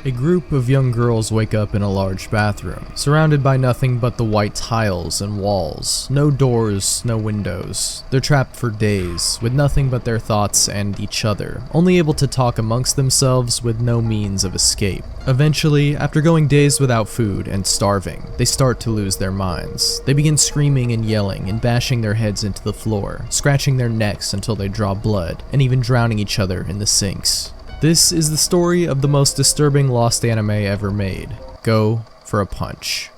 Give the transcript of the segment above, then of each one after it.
A group of young girls wake up in a large bathroom, surrounded by nothing but the white tiles and walls. No doors, no windows. They're trapped for days, with nothing but their thoughts and each other, only able to talk amongst themselves with no means of escape. Eventually, after going days without food and starving, they start to lose their minds. They begin screaming and yelling and bashing their heads into the floor, scratching their necks until they draw blood, and even drowning each other in the sinks. This is the story of the most disturbing lost anime ever made. Go for a punch.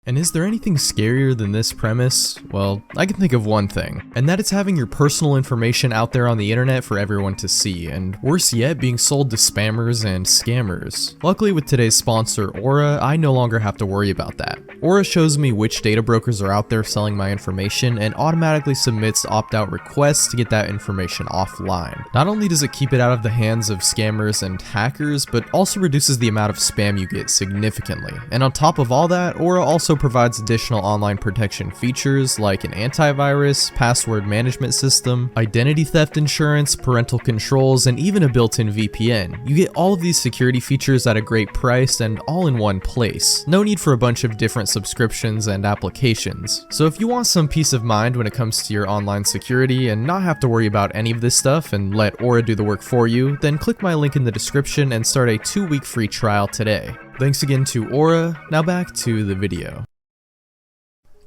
And is there anything scarier than this premise? Well, I can think of one thing, and that it's having your personal information out there on the internet for everyone to see, and worse yet, being sold to spammers and scammers. Luckily with today's sponsor, Aura, I no longer have to worry about that. Aura shows me which data brokers are out there selling my information and automatically submits opt-out requests to get that information offline. Not only does it keep it out of the hands of scammers and hackers, but also reduces the amount of spam you get significantly. And on top of all that, Aura also provides additional online protection features like an antivirus, password management system, identity theft insurance, parental controls, and even a built-in VPN. You get all of these security features at a great price and all in one place. No need for a bunch of different subscriptions and applications. So if you want some peace of mind when it comes to your online security and not have to worry about any of this stuff and let Aura do the work for you, then click my link in the description and start a 2-week free trial today. Thanks again to Aura. Now back to the video.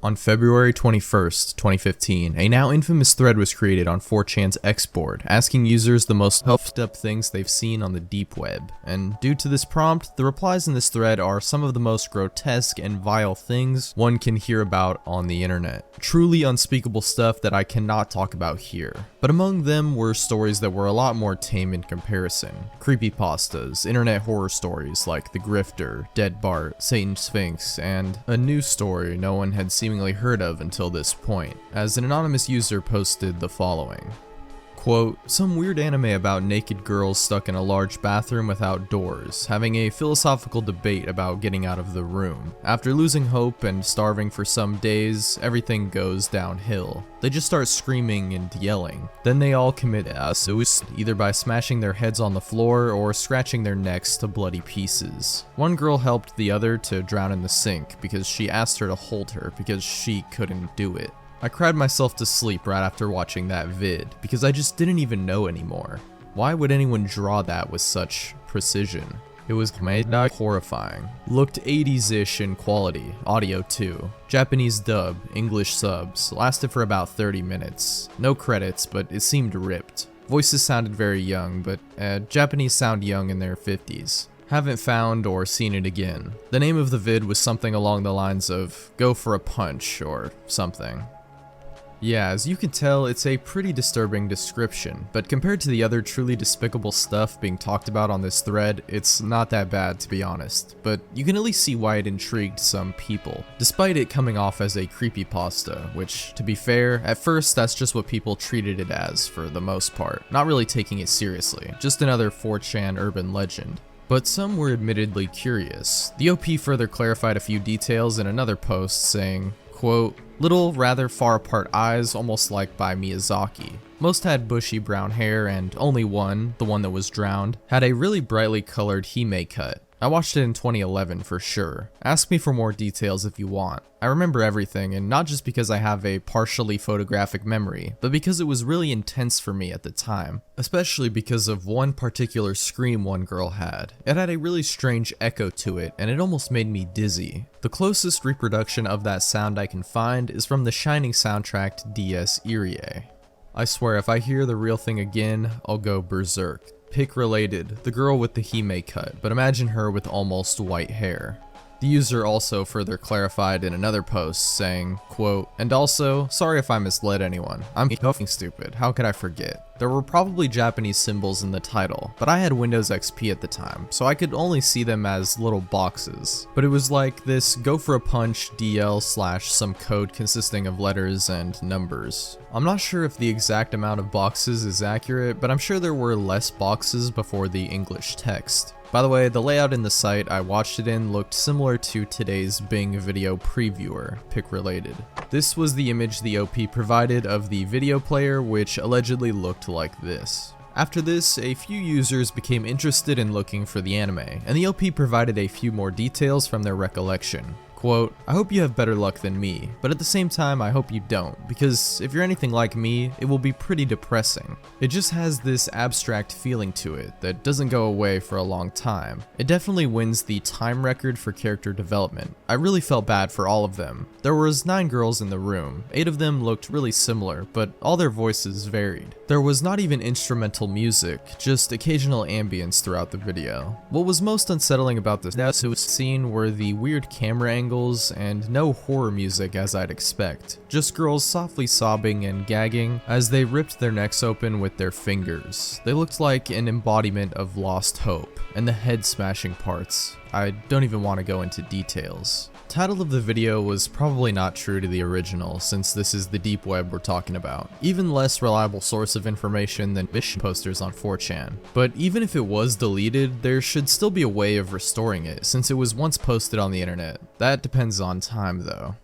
On February 21st, 2015, a now infamous thread was created on 4chan's X-board, asking users the most effed up things they've seen on the deep web. And due to this prompt, the replies in this thread are some of the most grotesque and vile things one can hear about on the internet. Truly unspeakable stuff that I cannot talk about here. But among them were stories that were a lot more tame in comparison. Creepypastas, internet horror stories like The Grifter, Dead Bart, Satan Sphinx, and a new story no one had seemingly heard of until this point, as an anonymous user posted the following. Quote, some weird anime about naked girls stuck in a large bathroom without doors, having a philosophical debate about getting out of the room. After losing hope and starving for some days, everything goes downhill. They just start screaming and yelling. Then they all commit suicide, either by smashing their heads on the floor or scratching their necks to bloody pieces. One girl helped the other to drown in the sink because she asked her to hold her because she couldn't do it. I cried myself to sleep right after watching that vid, because I just didn't even know anymore. Why would anyone draw that with such precision? It was made horrifying. Looked 80s-ish in quality, audio too. Japanese dub, English subs, lasted for about 30 minutes. No credits, but it seemed ripped. Voices sounded very young, but Japanese sound young in their 50s. Haven't found or seen it again. The name of the vid was something along the lines of, go for a punch, or something. Yeah, as you can tell, it's a pretty disturbing description, but compared to the other truly despicable stuff being talked about on this thread, it's not that bad to be honest, but you can at least see why it intrigued some people, despite it coming off as a creepypasta, which, to be fair, at first that's just what people treated it as for the most part, not really taking it seriously, just another 4chan urban legend. But some were admittedly curious. The OP further clarified a few details in another post saying, quote, little, rather far apart eyes, almost like by Miyazaki. Most had bushy brown hair, and only one, the one that was drowned, had a really brightly colored hime cut. I watched it in 2011 for sure. Ask me for more details if you want. I remember everything, and not just because I have a partially photographic memory, but because it was really intense for me at the time. Especially because of one particular scream one girl had. It had a really strange echo to it, and it almost made me dizzy. The closest reproduction of that sound I can find is from the Shining soundtrack to DS Irie. I swear if I hear the real thing again, I'll go berserk. Pick related, the girl with the hime cut, but imagine her with almost white hair. The user also further clarified in another post saying, quote, and also, sorry if I misled anyone, I'm fucking stupid, how could I forget? There were probably Japanese symbols in the title, but I had Windows XP at the time, so I could only see them as little boxes. But it was like this go for a punch DL / some code consisting of letters and numbers. I'm not sure if the exact amount of boxes is accurate, but I'm sure there were less boxes before the English text. By the way, the layout in the site I watched it in looked similar to today's Bing video previewer, pic related. This was the image the OP provided of the video player, which allegedly looked like this. After this, a few users became interested in looking for the anime, and the LP provided a few more details from their recollection. Quote, "I hope you have better luck than me, but at the same time I hope you don't, because if you're anything like me, it will be pretty depressing. It just has this abstract feeling to it that doesn't go away for a long time. It definitely wins the time record for character development. I really felt bad for all of them. There was 9 girls in the room, 8 of them looked really similar, but all their voices varied. There was not even instrumental music, just occasional ambience throughout the video. What was most unsettling about this scene were the weird camera angles and no horror music as I'd expect. Just girls softly sobbing and gagging as they ripped their necks open with their fingers. They looked like an embodiment of lost hope, and the head smashing parts. I don't even want to go into details. Title of the video was probably not true to the original, since this is the deep web we're talking about. Even less reliable source of information than Bish posters on 4chan. But even if it was deleted, there should still be a way of restoring it, since it was once posted on the internet. That depends on time though.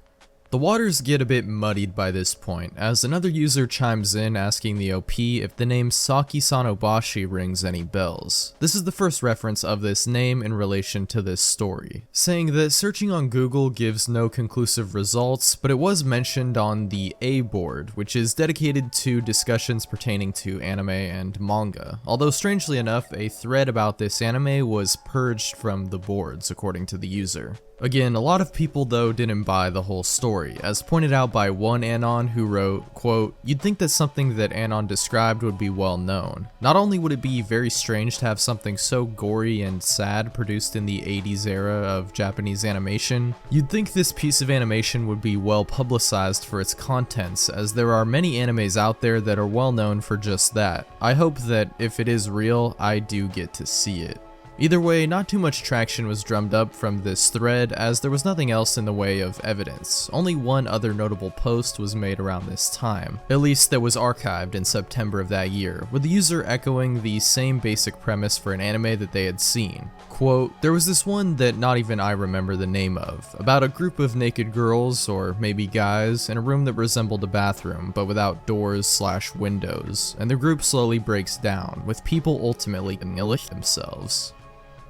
The waters get a bit muddied by this point, as another user chimes in asking the OP if the name Saki-san Obashi rings any bells. This is the first reference of this name in relation to this story, saying that searching on Google gives no conclusive results, but it was mentioned on the A board, which is dedicated to discussions pertaining to anime and manga, although strangely enough, a thread about this anime was purged from the boards, according to the user. Again, a lot of people though didn't buy the whole story, as pointed out by one Anon who wrote, quote, "You'd think that something that Anon described would be well known. Not only would it be very strange to have something so gory and sad produced in the 80s era of Japanese animation, you'd think this piece of animation would be well publicized for its contents, as there are many animes out there that are well known for just that. I hope that if it is real, I do get to see it." Either way, not too much traction was drummed up from this thread, as there was nothing else in the way of evidence. Only one other notable post was made around this time, at least that was archived in September of that year, with the user echoing the same basic premise for an anime that they had seen. Quote, "There was this one that not even I remember the name of, about a group of naked girls, or maybe guys, in a room that resembled a bathroom, but without doors/windows, and the group slowly breaks down, with people ultimately killing themselves."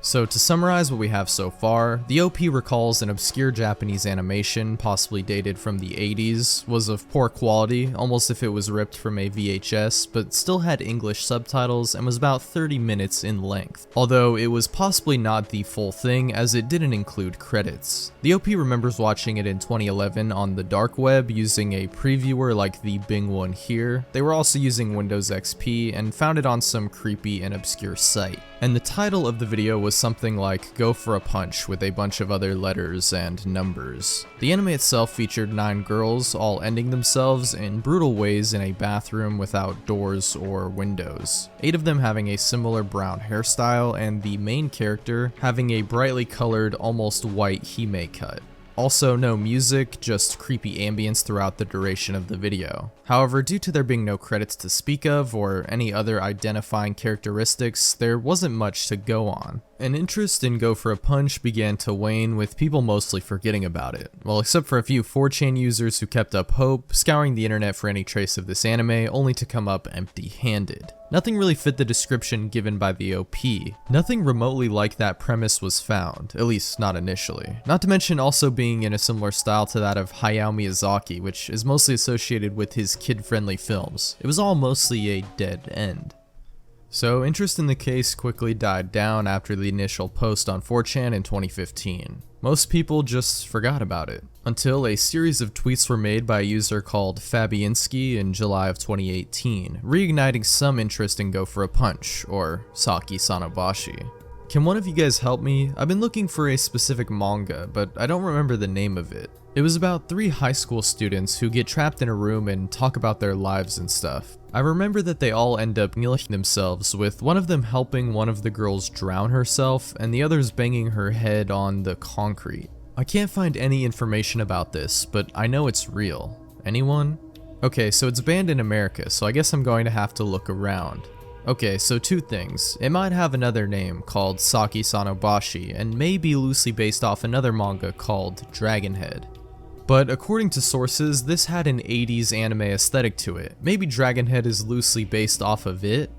So to summarize what we have so far, the OP recalls an obscure Japanese animation, possibly dated from the 80s, was of poor quality, almost if it was ripped from a VHS, but still had English subtitles and was about 30 minutes in length, although it was possibly not the full thing as it didn't include credits. The OP remembers watching it in 2011 on the dark web using a previewer like the Bing one here. They were also using Windows XP and found it on some creepy and obscure site. And the title of the video was something like "Go for a Punch" with a bunch of other letters and numbers. The anime itself featured 9 girls, all ending themselves in brutal ways in a bathroom without doors or windows. 8 of them having a similar brown hairstyle, and the main character having a brightly colored, almost white hime cut. Also, no music, just creepy ambience throughout the duration of the video. However, due to there being no credits to speak of or any other identifying characteristics, there wasn't much to go on. And interest in Go for a Punch began to wane, with people mostly forgetting about it. Well, except for a few 4chan users who kept up hope, scouring the internet for any trace of this anime, only to come up empty-handed. Nothing really fit the description given by the OP. Nothing remotely like that premise was found, at least not initially. Not to mention also being in a similar style to that of Hayao Miyazaki, which is mostly associated with his kid-friendly films. It was all mostly a dead end. So interest in the case quickly died down after the initial post on 4chan in 2015. Most people just forgot about it, until a series of tweets were made by a user called Fabianski in July of 2018, reigniting some interest in Go for a Punch, or Saki-san Obashi. Can one of you guys help me? I've been looking for a specific manga, but I don't remember the name of it. It was about 3 high school students who get trapped in a room and talk about their lives and stuff. I remember that they all end up killing themselves, with one of them helping one of the girls drown herself and the others banging her head on the concrete. I can't find any information about this, but I know it's real. Anyone? Okay, so it's banned in America, so I guess I'm going to have to look around. Okay, so 2 things. It might have another name called Saki-san Obashi, and may be loosely based off another manga called Dragonhead. But according to sources, this had an 80s anime aesthetic to it. Maybe Dragonhead is loosely based off of it?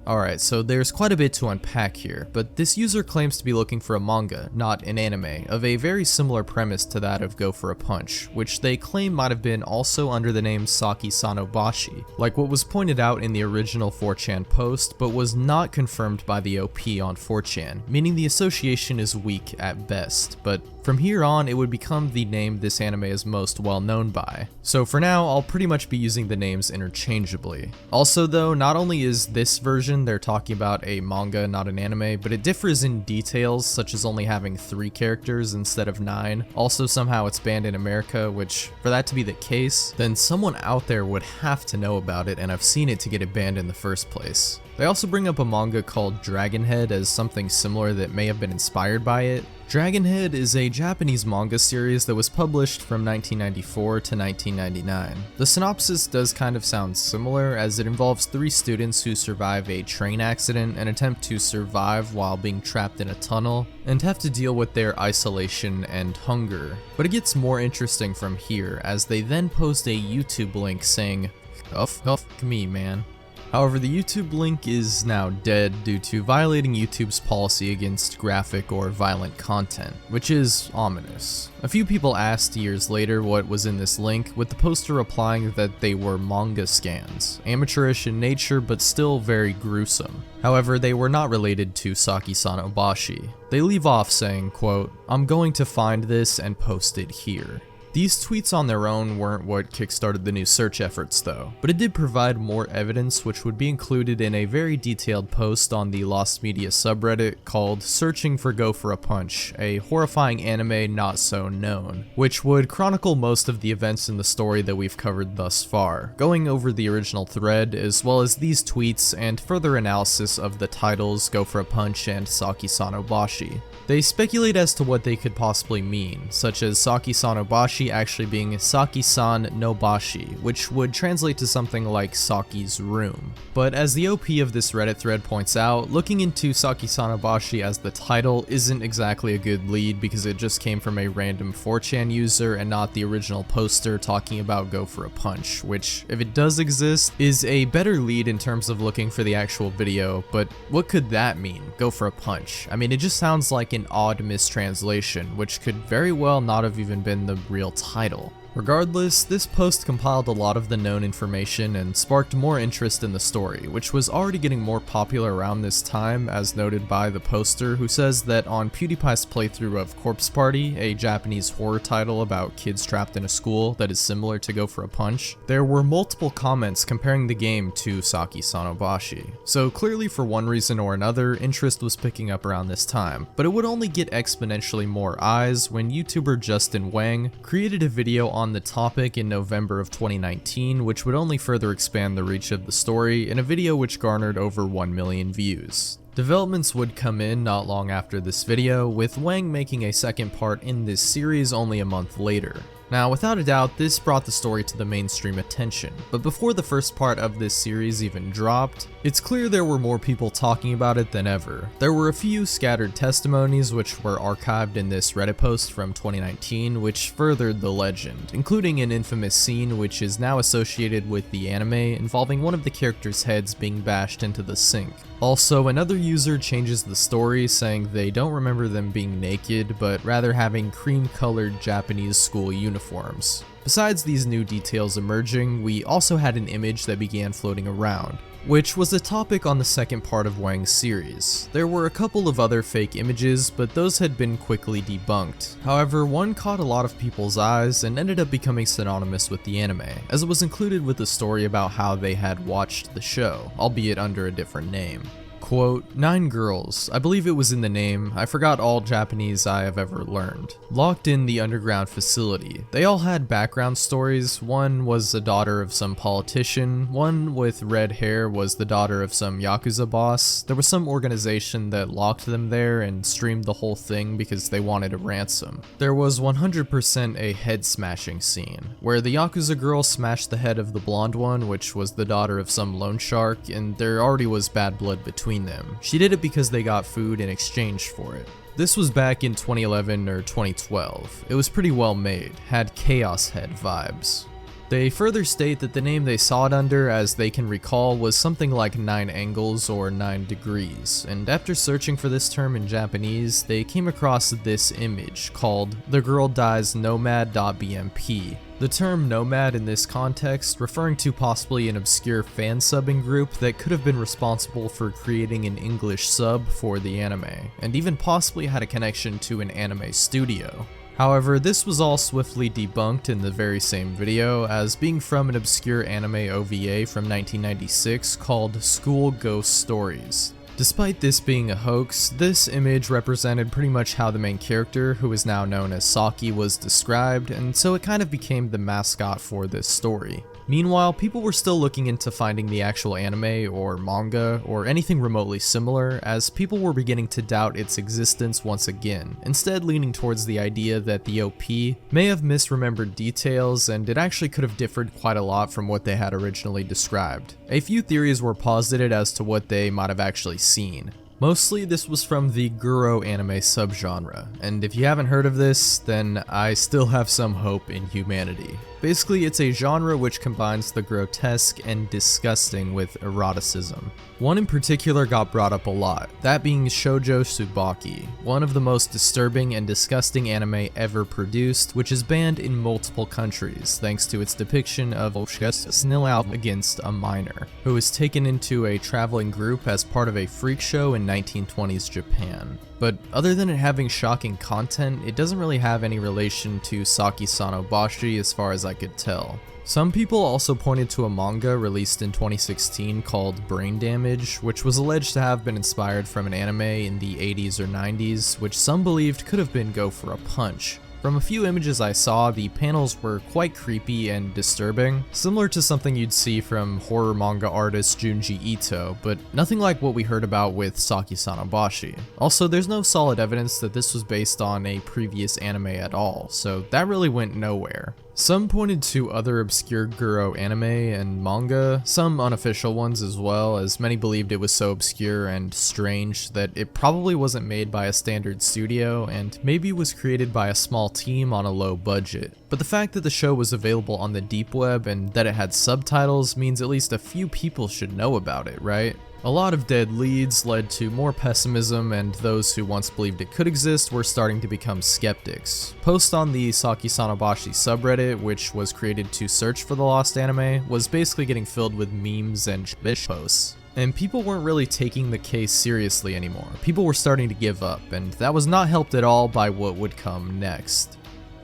Alright, so there's quite a bit to unpack here, but this user claims to be looking for a manga, not an anime, of a very similar premise to that of Go for a Punch, which they claim might have been also under the name Saki-Sanobashi, like what was pointed out in the original 4chan post, but was not confirmed by the OP on 4chan, meaning the association is weak at best, but from here on it would become the name this anime is most well known by. So for now, I'll pretty much be using the names interchangeably. Also though, not only is this version they're talking about a manga, not an anime, but it differs in details, such as only having 3 characters instead of 9. Also somehow it's banned in America, which for that to be the case, then someone out there would have to know about it and have seen it to get it banned in the first place. They also bring up a manga called Dragonhead as something similar that may have been inspired by it. Dragonhead is a Japanese manga series that was published from 1994 to 1999. The synopsis does kind of sound similar, as it involves 3 students who survive a train accident and attempt to survive while being trapped in a tunnel, and have to deal with their isolation and hunger. But it gets more interesting from here, as they then post a YouTube link saying, "Huff me, man." However, the YouTube link is now dead due to violating YouTube's policy against graphic or violent content, which is ominous. A few people asked years later what was in this link, with the poster replying that they were manga scans, amateurish in nature but still very gruesome. However, they were not related to Saki-Sanobashi. They leave off saying, quote, "I'm going to find this and post it here." These tweets on their own weren't what kickstarted the new search efforts though, but it did provide more evidence which would be included in a very detailed post on the Lost Media subreddit called Searching for Go for a Punch, a horrifying anime not so known, which would chronicle most of the events in the story that we've covered thus far, going over the original thread as well as these tweets and further analysis of the titles Go for a Punch and Saki-Sanobashi. They speculate as to what they could possibly mean, such as Saki-Sanobashi actually being Saki-san no Bashi, which would translate to something like Saki's room. But as the OP of this Reddit thread points out, looking into Saki-Sanobashi as the title isn't exactly a good lead because it just came from a random 4chan user and not the original poster talking about Go for a Punch, which, if it does exist, is a better lead in terms of looking for the actual video, but what could that mean, Go for a Punch? I mean, it just sounds like an odd mistranslation, which could very well not have even been the real title. Regardless, this post compiled a lot of the known information and sparked more interest in the story, which was already getting more popular around this time, as noted by the poster, who says that on PewDiePie's playthrough of Corpse Party, a Japanese horror title about kids trapped in a school that is similar to Go for a Punch, there were multiple comments comparing the game to Saki-Sanobashi. So clearly for one reason or another, interest was picking up around this time, but it would only get exponentially more eyes when YouTuber Justin Wang created a video on the topic in November of 2019, which would only further expand the reach of the story in a video which garnered over 1 million views. Developments would come in not long after this video, with Wang making a second part in this series only a month later. Now, without a doubt, this brought the story to the mainstream attention, but before the first part of this series even dropped, it's clear there were more people talking about it than ever. There were a few scattered testimonies which were archived in this Reddit post from 2019, which furthered the legend, including an infamous scene which is now associated with the anime involving one of the characters' heads being bashed into the sink. Also, another user changes the story, saying they don't remember them being naked, but rather having cream-colored Japanese school uniforms. Besides these new details emerging, we also had an image that began floating around, which was a topic on the second part of Wang's series. There were a couple of other fake images, but those had been quickly debunked. However, one caught a lot of people's eyes and ended up becoming synonymous with the anime, as it was included with a story about how they had watched the show, albeit under a different name. Quote, 9 girls, I believe it was in the name, I forgot all Japanese I have ever learned, locked in the underground facility. They all had background stories. One was a daughter of some politician, one with red hair was the daughter of some Yakuza boss. There was some organization that locked them there and streamed the whole thing because they wanted a ransom. There was 100% a head smashing scene, where the Yakuza girl smashed the head of the blonde one, which was the daughter of some loan shark, and there already was bad blood between them. She did it because they got food in exchange for it. This was back in 2011 or 2012. It was pretty well made, had Chaos Head vibes. They further state that the name they saw it under, as they can recall, was something like 9 angles or 9 degrees, and after searching for this term in Japanese, they came across this image called "The Girl Dies Nomad.bmp." The term nomad in this context referring to possibly an obscure fan subbing group that could have been responsible for creating an English sub for the anime, and even possibly had a connection to an anime studio. However, this was all swiftly debunked in the very same video as being from an obscure anime OVA from 1996 called School Ghost Stories. Despite this being a hoax, this image represented pretty much how the main character, who is now known as Saki, was described, and so it kind of became the mascot for this story. Meanwhile, people were still looking into finding the actual anime or manga or anything remotely similar, as people were beginning to doubt its existence once again, instead leaning towards the idea that the OP may have misremembered details and it actually could have differed quite a lot from what they had originally described. A few theories were posited as to what they might have actually seen. Mostly this was from the Guro anime subgenre, and if you haven't heard of this, then I still have some hope in humanity. Basically, it's a genre which combines the grotesque and disgusting with eroticism. One in particular got brought up a lot, that being Shoujo Tsubaki, one of the most disturbing and disgusting anime ever produced, which is banned in multiple countries thanks to its depiction of snillout against a minor, who is taken into a traveling group as part of a freak show in 1920s Japan. But other than it having shocking content, it doesn't really have any relation to Saki-san Obashi as far as I could tell. Some people also pointed to a manga released in 2016 called Brain Damage, which was alleged to have been inspired from an anime in the 80s or 90s, which some believed could have been Go for a Punch. From a few images I saw, the panels were quite creepy and disturbing, similar to something you'd see from horror manga artist Junji Ito, but nothing like what we heard about with Saki-san Obashi. Also, there's no solid evidence that this was based on a previous anime at all, so that really went nowhere. Some pointed to other obscure Guro anime and manga, some unofficial ones as well, as many believed it was so obscure and strange that it probably wasn't made by a standard studio and maybe was created by a small team on a low budget. But the fact that the show was available on the deep web and that it had subtitles means at least a few people should know about it, right? A lot of dead leads led to more pessimism, and those who once believed it could exist were starting to become skeptics. Posts on the Saki-san Obashi subreddit, which was created to search for the lost anime, was basically getting filled with memes and shit posts. And people weren't really taking the case seriously anymore. People were starting to give up, and that was not helped at all by what would come next.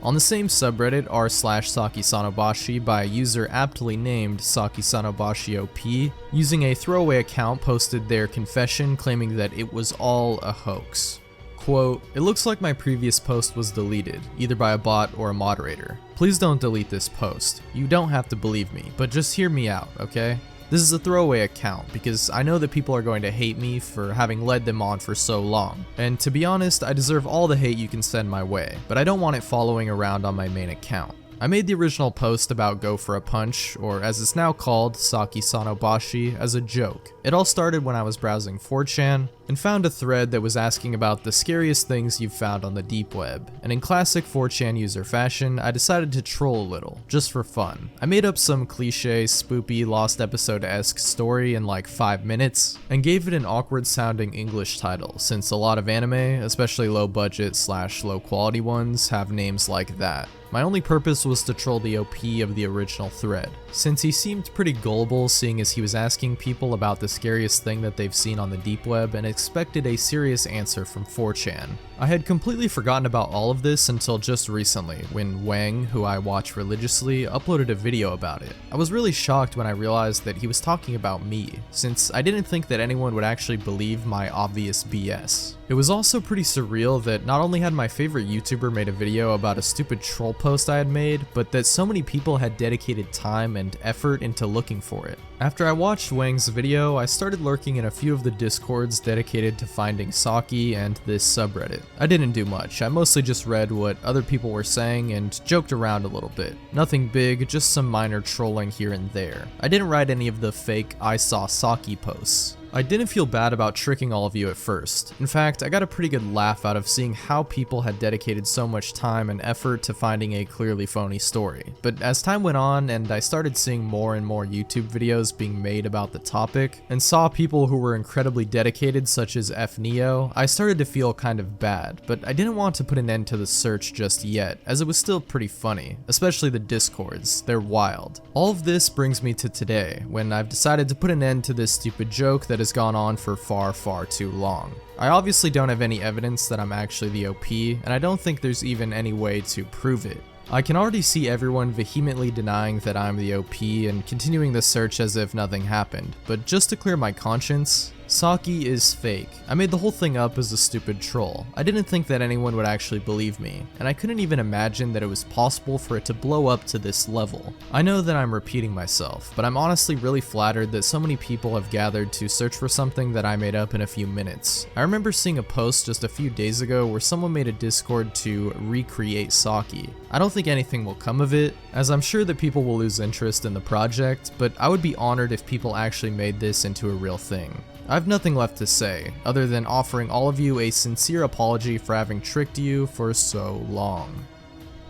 On the same subreddit r/Saki-san Obashi by a user aptly named Saki-san Obashi OP, using a throwaway account, posted their confession claiming that it was all a hoax. Quote, "It looks like my previous post was deleted, either by a bot or a moderator. Please don't delete this post. You don't have to believe me, but just hear me out, okay? This is a throwaway account because I know that people are going to hate me for having led them on for so long. And to be honest, I deserve all the hate you can send my way, but I don't want it following around on my main account. I made the original post about Go for a Punch, or as it's now called, Saki-san Obashi, as a joke. It all started when I was browsing 4chan and found a thread that was asking about the scariest things you've found on the deep web, and in classic 4chan user fashion, I decided to troll a little, just for fun. I made up some cliche, spoopy, lost episode-esque story in like 5 minutes, and gave it an awkward sounding English title, since a lot of anime, especially low budget / low quality ones, have names like that. My only purpose was to troll the OP of the original thread, since he seemed pretty gullible seeing as he was asking people about the scariest thing that they've seen on the deep web and expected a serious answer from 4chan. I had completely forgotten about all of this until just recently, when Wang, who I watch religiously, uploaded a video about it. I was really shocked when I realized that he was talking about me, since I didn't think that anyone would actually believe my obvious BS. It was also pretty surreal that not only had my favorite YouTuber made a video about a stupid troll post I had made, but that so many people had dedicated time and effort into looking for it. After I watched Wang's video, I started lurking in a few of the discords dedicated to finding Saki and this subreddit. I didn't do much, I mostly just read what other people were saying and joked around a little bit. Nothing big, just some minor trolling here and there. I didn't write any of the fake "I saw Saki" posts. I didn't feel bad about tricking all of you at first. In fact, I got a pretty good laugh out of seeing how people had dedicated so much time and effort to finding a clearly phony story. But as time went on and I started seeing more and more YouTube videos being made about the topic, and saw people who were incredibly dedicated such as FNeo, I started to feel kind of bad, but I didn't want to put an end to the search just yet, as it was still pretty funny, especially the Discords, they're wild. All of this brings me to today, when I've decided to put an end to this stupid joke that has gone on for far too long. I obviously don't have any evidence that I'm actually the OP, and I don't think there's even any way to prove it. I can already see everyone vehemently denying that I'm the OP and continuing the search as if nothing happened, but just to clear my conscience, Saki is fake. I made the whole thing up as a stupid troll. I didn't think that anyone would actually believe me, and I couldn't even imagine that it was possible for it to blow up to this level. I know that I'm repeating myself, but I'm honestly really flattered that so many people have gathered to search for something that I made up in a few minutes. I remember seeing a post just a few days ago where someone made a Discord to recreate Saki. I don't think anything will come of it, as I'm sure that people will lose interest in the project, but I would be honored if people actually made this into a real thing. I have nothing left to say, other than offering all of you a sincere apology for having tricked you for so long.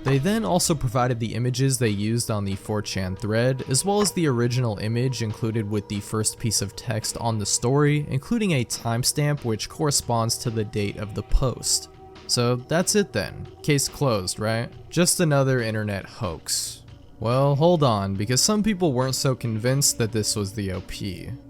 They then also provided the images they used on the 4chan thread, as well as the original image included with the first piece of text on the story, including a timestamp which corresponds to the date of the post. So that's it then. Case closed, right? Just another internet hoax. Well, hold on, because some people weren't so convinced that this was the OP.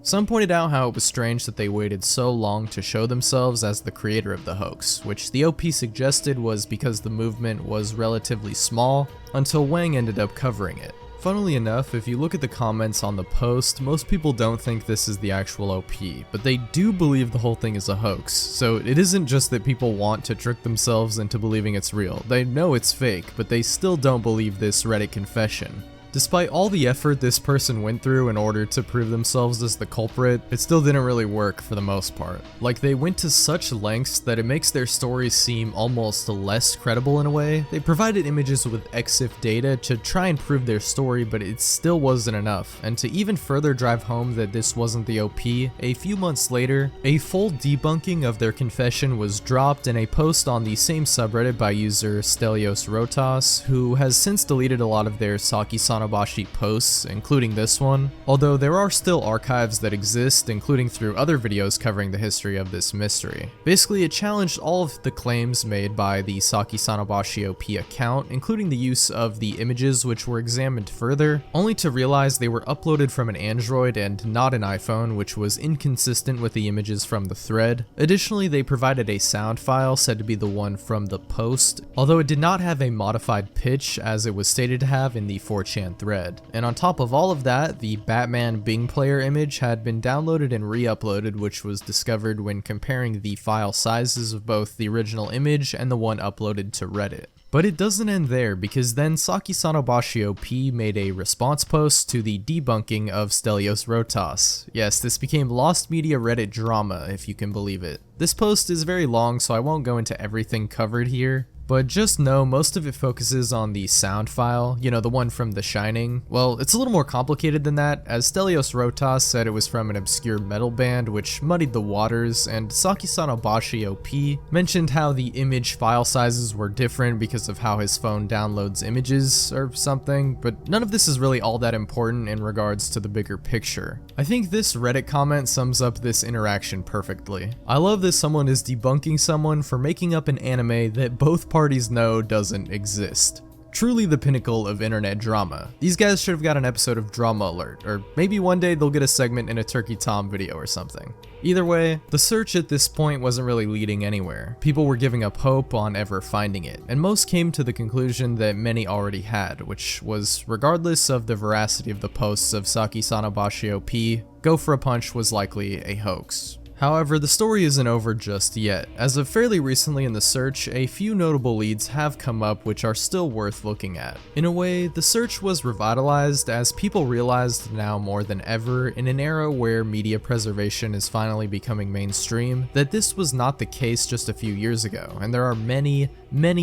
Some pointed out how it was strange that they waited so long to show themselves as the creator of the hoax, which the OP suggested was because the movement was relatively small, until Wang ended up covering it. Funnily enough, if you look at the comments on the post, most people don't think this is the actual OP, but they do believe the whole thing is a hoax, so it isn't just that people want to trick themselves into believing it's real. They know it's fake, but they still don't believe this Reddit confession. Despite all the effort this person went through in order to prove themselves as the culprit, it still didn't really work for the most part. Like, they went to such lengths that it makes their stories seem almost less credible in a way. They provided images with EXIF data to try and prove their story, but it still wasn't enough. And to even further drive home that this wasn't the OP, a few months later, a full debunking of their confession was dropped in a post on the same subreddit by user Stelios Rotas, who has since deleted a lot of their Saki-Sanabashi posts, including this one, although there are still archives that exist, including through other videos covering the history of this mystery. Basically, it challenged all of the claims made by the Saki-Sanabashi OP account, including the use of the images which were examined further, only to realize they were uploaded from an Android and not an iPhone, which was inconsistent with the images from the thread. Additionally, they provided a sound file said to be the one from the post, although it did not have a modified pitch as it was stated to have in the 4chan thread. And on top of all of that, the Batman Bing player image had been downloaded and re-uploaded, which was discovered when comparing the file sizes of both the original image and the one uploaded to Reddit. But it doesn't end there, because then Saki-Sanabashi OP made a response post to the debunking of Stelios Rotas. Yes, this became Lost Media Reddit drama, if you can believe it. This post is very long, so I won't go into everything covered here, but just know most of it focuses on the sound file, you know, the one from The Shining. Well, it's a little more complicated than that, as Stelios Rotas said it was from an obscure metal band which muddied the waters, and Saki-Sanabashi OP mentioned how the image file sizes were different because of how his phone downloads images or something, but none of this is really all that important in regards to the bigger picture. I think this Reddit comment sums up this interaction perfectly. I love that someone is debunking someone for making up an anime that both parties know doesn't exist. Truly the pinnacle of internet drama. These guys should have got an episode of Drama Alert, or maybe one day they'll get a segment in a Turkey Tom video or something. Either way, the search at this point wasn't really leading anywhere. People were giving up hope on ever finding it, and most came to the conclusion that many already had, which was, regardless of the veracity of the posts of Saki-Sanabashi OP, Go for a Punch was likely a hoax. However, the story isn't over just yet. As of fairly recently in the search, a few notable leads have come up which are still worth looking at. In a way, the search was revitalized as people realized now more than ever, in an era where media preservation is finally becoming mainstream, that this was not the case just a few years ago, and there are many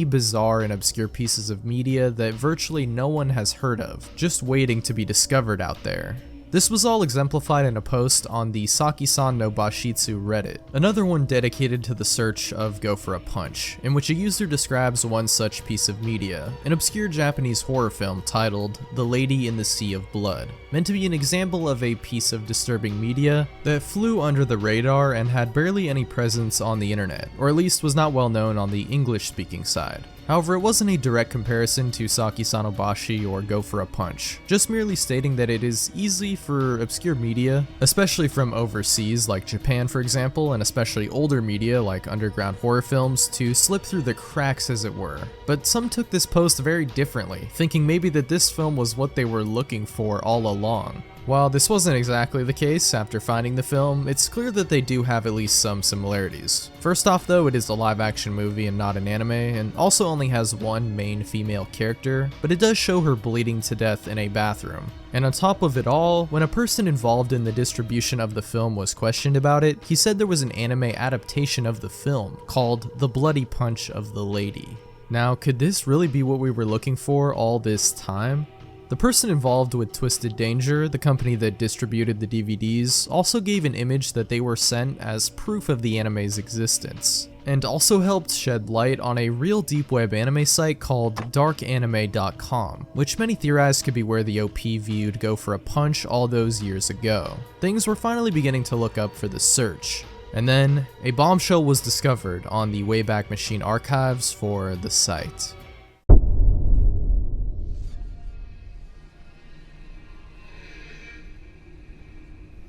bizarre and obscure pieces of media that virtually no one has heard of, just waiting to be discovered out there. This was all exemplified in a post on the Saki-san no Bashitsu Reddit, another one dedicated to the search of Go for a Punch, in which a user describes one such piece of media, an obscure Japanese horror film titled The Lady in the Sea of Blood, meant to be an example of a piece of disturbing media that flew under the radar and had barely any presence on the internet, or at least was not well known on the English-speaking side. However, it wasn't a direct comparison to Saki-san no Bashi or Go for a Punch, just merely stating that it is easy for obscure media, especially from overseas like Japan for example, and especially older media like underground horror films, to slip through the cracks as it were. But some took this post very differently, thinking maybe that this film was what they were looking for all along. While this wasn't exactly the case after finding the film, it's clear that they do have at least some similarities. First off though, it is a live action movie and not an anime, and also only has one main female character, but it does show her bleeding to death in a bathroom. And on top of it all, when a person involved in the distribution of the film was questioned about it, he said there was an anime adaptation of the film called The Bloody Punch of the Lady. Now, could this really be what we were looking for all this time? The person involved with Twisted Danger, the company that distributed the DVDs, also gave an image that they were sent as proof of the anime's existence, and also helped shed light on a real deep web anime site called darkanime.com, which many theorize could be where the OP viewed Go for a Punch all those years ago. Things were finally beginning to look up for the search, and then a bombshell was discovered on the Wayback Machine archives for the site.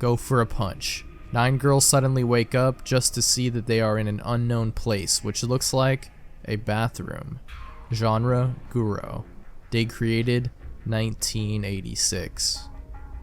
Go for a Punch. 9 girls suddenly wake up just to see that they are in an unknown place, which looks like a bathroom. Genre, Guro. Date created, 1986.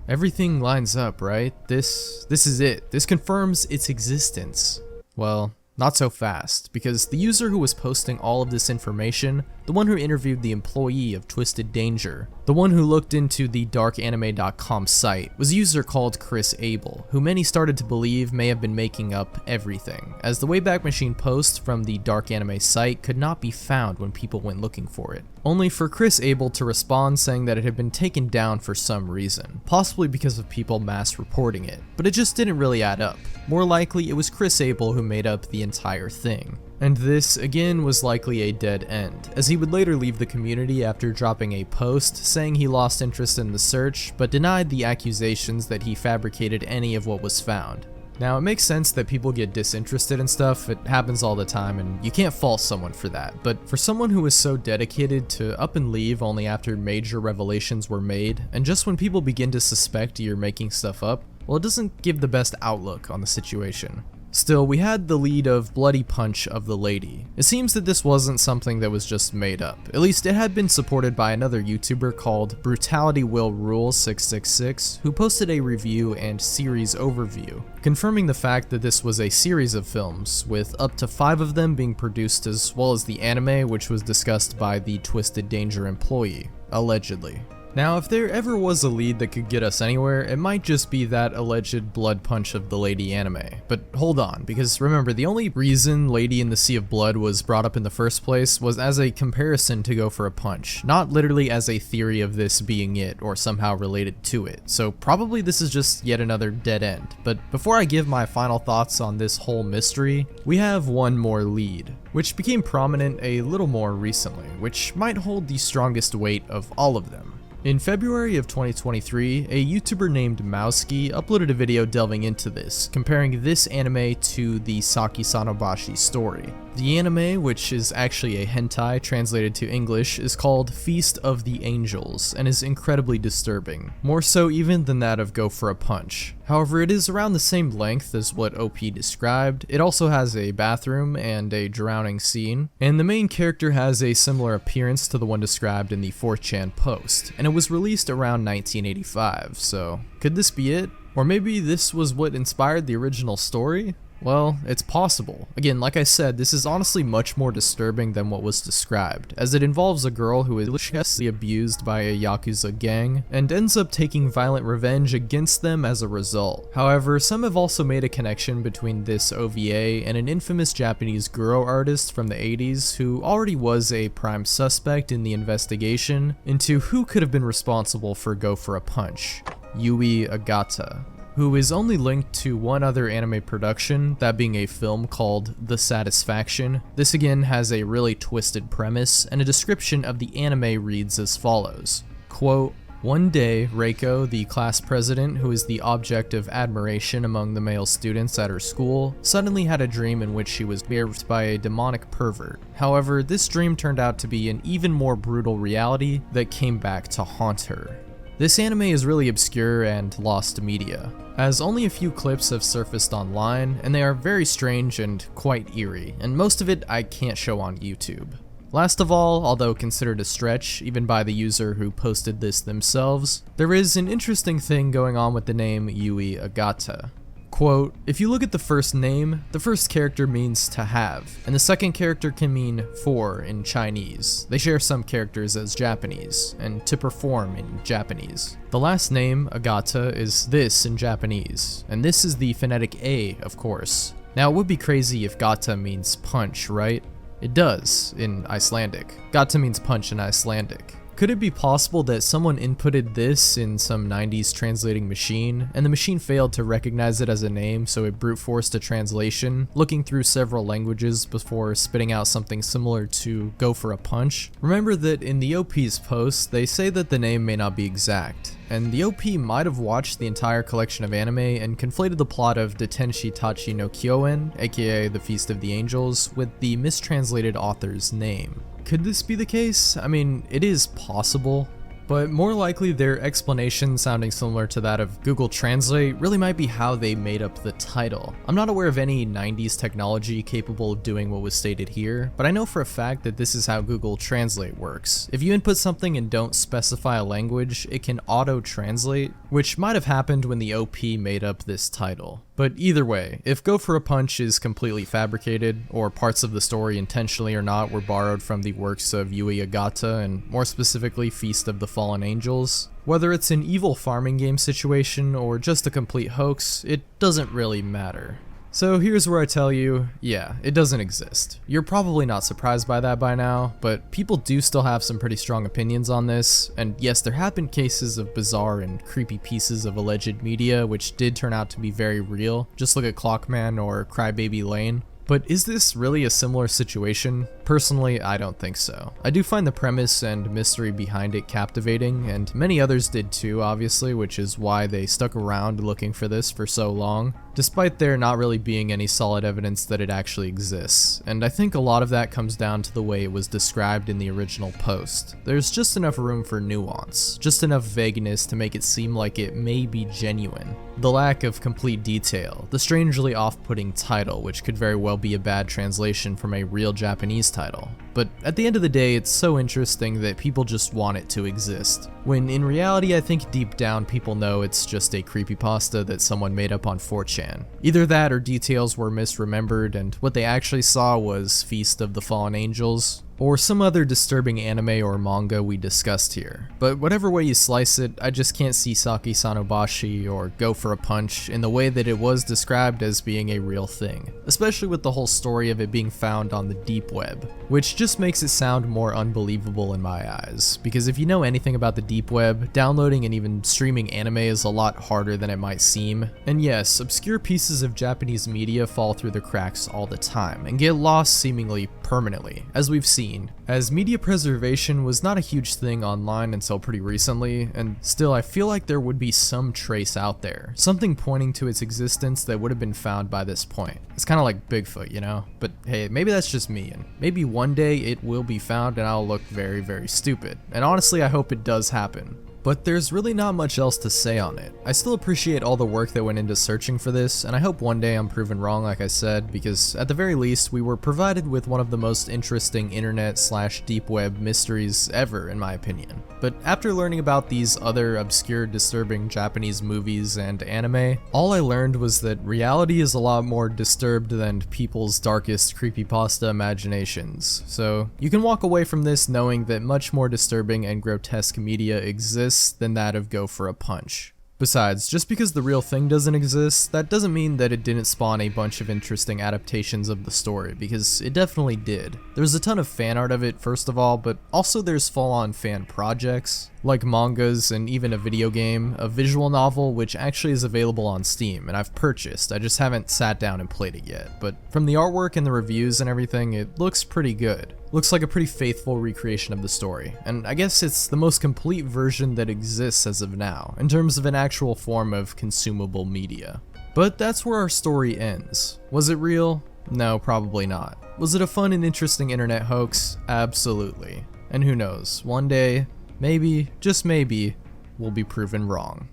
Everything lines up, right? This is it. This confirms its existence. Well, not so fast, because the user who was posting all of this information, the one who interviewed the employee of Twisted Danger, the one who looked into the darkanime.com site, was a user called Chris Abel, who many started to believe may have been making up everything, as the Wayback Machine post from the Dark Anime site could not be found when people went looking for it, only for Chris Abel to respond saying that it had been taken down for some reason, possibly because of people mass reporting it, but it just didn't really add up. More likely, it was Chris Abel who made up the entire thing. And this, again, was likely a dead end, as he would later leave the community after dropping a post saying he lost interest in the search, but denied the accusations that he fabricated any of what was found. Now, it makes sense that people get disinterested in stuff, it happens all the time, and you can't fault someone for that, but for someone who is so dedicated to up and leave only after major revelations were made, and just when people begin to suspect you're making stuff up, well, it doesn't give the best outlook on the situation. Still, we had the lead of Bloody Punch of the Lady. It seems that this wasn't something that was just made up. At least it had been supported by another YouTuber called Brutality Will Rule 666, who posted a review and series overview, confirming the fact that this was a series of films, with up to 5 of them being produced, as well as the anime, which was discussed by the Twisted Danger employee, allegedly. Now, if there ever was a lead that could get us anywhere, it might just be that alleged Blood Punch of the Lady anime. But hold on, because remember, the only reason Lady in the Sea of Blood was brought up in the first place was as a comparison to Go for a Punch, not literally as a theory of this being it or somehow related to it. So probably this is just yet another dead end. But before I give my final thoughts on this whole mystery, we have one more lead, which became prominent a little more recently, which might hold the strongest weight of all of them. In February of 2023, a YouTuber named Mouski uploaded a video delving into this, comparing this anime to the Saki-san no Bashi story. The anime, which is actually a hentai translated to English, is called Feast of the Angels, and is incredibly disturbing, more so even than that of Go for a Punch. However, it is around the same length as what OP described. It also has a bathroom and a drowning scene, and the main character has a similar appearance to the one described in the 4chan post, and it was released around 1985, so could this be it? Or maybe this was what inspired the original story? Well, it's possible. Again, like I said, this is honestly much more disturbing than what was described, as it involves a girl who is viciously abused by a Yakuza gang, and ends up taking violent revenge against them as a result. However, some have also made a connection between this OVA and an infamous Japanese Guro artist from the 80s who already was a prime suspect in the investigation into who could have been responsible for Go for a Punch. Yui Agata, who is only linked to one other anime production, that being a film called The Satisfaction. This again has a really twisted premise, and a description of the anime reads as follows. Quote, "One day, Reiko, the class president who is the object of admiration among the male students at her school, suddenly had a dream in which she was raped by a demonic pervert. However, this dream turned out to be an even more brutal reality that came back to haunt her." This anime is really obscure and lost to media, as only a few clips have surfaced online, and they are very strange and quite eerie, and most of it I can't show on YouTube. Last of all, although considered a stretch, even by the user who posted this themselves, there is an interesting thing going on with the name Yui Agata. Quote, "If you look at the first name, the first character means to have, and the second character can mean for in Chinese. They share some characters as Japanese, and to perform in Japanese. The last name, Agata, is this in Japanese, and this is the phonetic A, of course. Now it would be crazy if gata means punch, right? It does in Icelandic. Gata means punch in Icelandic. Could it be possible that someone inputted this in some 90s translating machine, and the machine failed to recognize it as a name, so it brute forced a translation, looking through several languages before spitting out something similar to go for a punch? Remember that in the OP's post, they say that the name may not be exact, and the OP might have watched the entire collection of anime and conflated the plot of Detenshi Tachi no Kyoen, aka The Feast of the Angels, with the mistranslated author's name. Could this be the case? I mean, it is possible, but more likely their explanation sounding similar to that of Google Translate really might be how they made up the title. I'm not aware of any 90s technology capable of doing what was stated here, but I know for a fact that this is how Google Translate works. If you input something and don't specify a language, it can auto-translate, which might have happened when the OP made up this title. But either way, if Go for a Punch is completely fabricated, or parts of the story intentionally or not were borrowed from the works of Yui Agata, and more specifically Feast of the Fallen Angels, whether it's an evil farming game situation or just a complete hoax, it doesn't really matter. So here's where I tell you, yeah, it doesn't exist. You're probably not surprised by that by now, but people do still have some pretty strong opinions on this, and yes, there have been cases of bizarre and creepy pieces of alleged media which did turn out to be very real. Just look at Clockman or Crybaby Lane. But is this really a similar situation? Personally, I don't think so. I do find the premise and mystery behind it captivating, and many others did too, obviously, which is why they stuck around looking for this for so long, despite there not really being any solid evidence that it actually exists. And I think a lot of that comes down to the way it was described in the original post. There's just enough room for nuance, just enough vagueness to make it seem like it may be genuine. The lack of complete detail, the strangely off-putting title, which could very well be a bad translation from a real Japanese title. But at the end of the day, it's so interesting that people just want it to exist. When in reality, I think deep down people know it's just a creepypasta that someone made up on 4chan. Either that or details were misremembered and what they actually saw was Feast of the Fallen Angels, or some other disturbing anime or manga we discussed here. But whatever way you slice it, I just can't see Saki Sanobashi or Go for a Punch in the way that it was described as being a real thing, especially with the whole story of it being found on the deep web, which just makes it sound more unbelievable in my eyes, because if you know anything about the deep web, downloading and even streaming anime is a lot harder than it might seem. And yes, obscure pieces of Japanese media fall through the cracks all the time and get lost seemingly permanently, as we've seen, as media preservation was not a huge thing online until pretty recently, and still I feel like there would be some trace out there, something pointing to its existence that would have been found by this point. It's kind of like Bigfoot, you know? But hey, maybe that's just me, and maybe one day it will be found and I'll look very, very stupid. And honestly, I hope it does happen. But there's really not much else to say on it. I still appreciate all the work that went into searching for this, and I hope one day I'm proven wrong like I said, because at the very least we were provided with one of the most interesting internet/deep web mysteries ever in my opinion. But after learning about these other obscure disturbing Japanese movies and anime, all I learned was that reality is a lot more disturbed than people's darkest creepypasta imaginations. So you can walk away from this knowing that much more disturbing and grotesque media exists than that of Go for a Punch. Besides, just because the real thing doesn't exist, that doesn't mean that it didn't spawn a bunch of interesting adaptations of the story, because it definitely did. There's a ton of fan art of it, first of all, but also there's full-on fan projects, like mangas and even a video game, a visual novel which actually is available on Steam, and I've purchased, I just haven't sat down and played it yet, but from the artwork and the reviews and everything, it looks pretty good. Looks like a pretty faithful recreation of the story, and I guess it's the most complete version that exists as of now, in terms of an actual form of consumable media. But that's where our story ends. Was it real? No, probably not. Was it a fun and interesting internet hoax? Absolutely. And who knows, one day, maybe, just maybe, we'll be proven wrong.